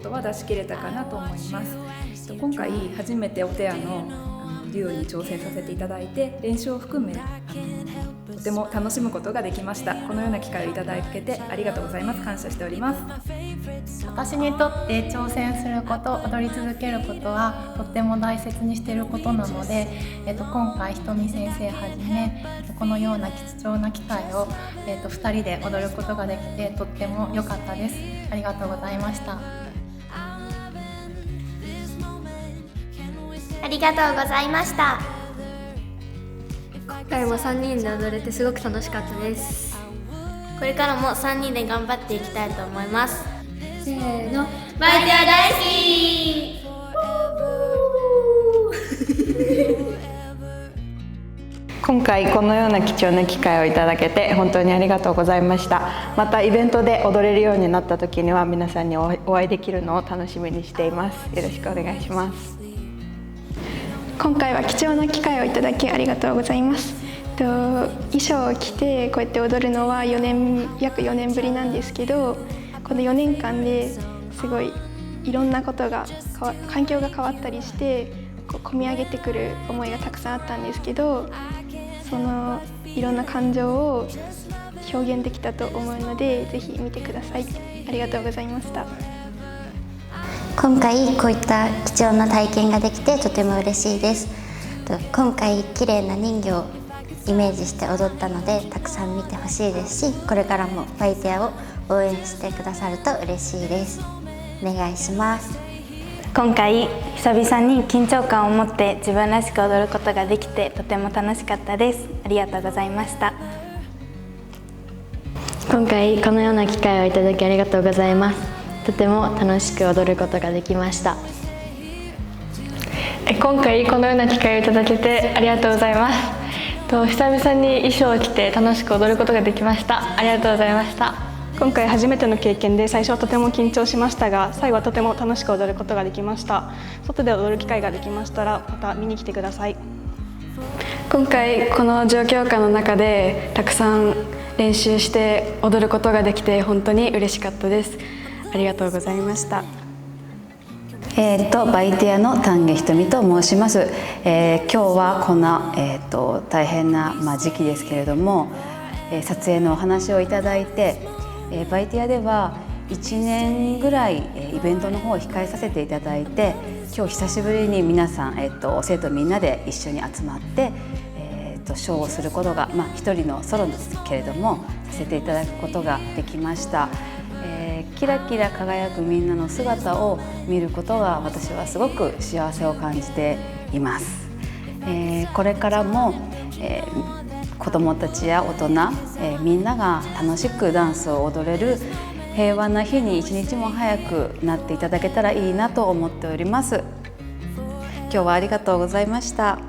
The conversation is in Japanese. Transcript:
ことは出し切れたかなと思います。今回初めてお手屋のデュオに挑戦させていただいて、練習を含めとても楽しむことができました。このような機会をいただけてありがとうございます。感謝しております。私にとって挑戦すること、踊り続けることはとっても大切にしていることなので、今回ひとみ先生はじめこのような貴重な機会を、2人で踊ることができてとっても良かったです。ありがとうございました。ありがとうございました。今回も3人で踊れてすごく楽しかったです。これからも3人で頑張っていきたいと思います。せーの、バイテア大好き今回このような貴重な機会をいただけて本当にありがとうございました。またイベントで踊れるようになった時には皆さんにお会いできるのを楽しみにしています。よろしくお願いします。今回は貴重な機会をいただきありがとうございます。衣装を着てこうやって踊るのは約4年ぶりなんですけど、この4年間ですごいいろんなことが環境が変わったりして込み上げてくる思いがたくさんあったんですけど、そのいろんな感情を表現できたと思うので、ぜひ見てください。ありがとうございました。今回こういった貴重な体験ができてとても嬉しいです。今回綺麗な人魚をイメージして踊ったのでたくさん見てほしいですし、これからもバイテアを応援してくださると嬉しいです。お願いします。今回久々に緊張感を持って自分らしく踊ることができてとても楽しかったです。ありがとうございました。今回このような機会をいただきありがとうございます。とても楽しく踊ることができました。今回このような機会をいただけてありがとうございます。久々に衣装を着て楽しく踊ることができました。ありがとうございました。今回初めての経験で最初はとても緊張しましたが、最後はとても楽しく踊ることができました。外で踊る機会ができましたらまた見に来てください。今回この状況下の中でたくさん練習して踊ることができて本当に嬉しかったです。ありがとうございました。バイテアの丹下ひとみと申します。今日はこんな、大変な、時期ですけれども、撮影のお話をいただいて、バイテアでは1年ぐらいイベントの方を控えさせていただいて、今日久しぶりに皆さん、生徒みんなで一緒に集まって、ショーをすることが、一人のソロですけれどもさせていただくことができました。キラキラ輝くみんなの姿を見ることが私はすごく幸せを感じています。これからも、子どもたちや大人、みんなが楽しくダンスを踊れる平和な日に一日も早くなっていただけたらいいなと思っております。今日はありがとうございました。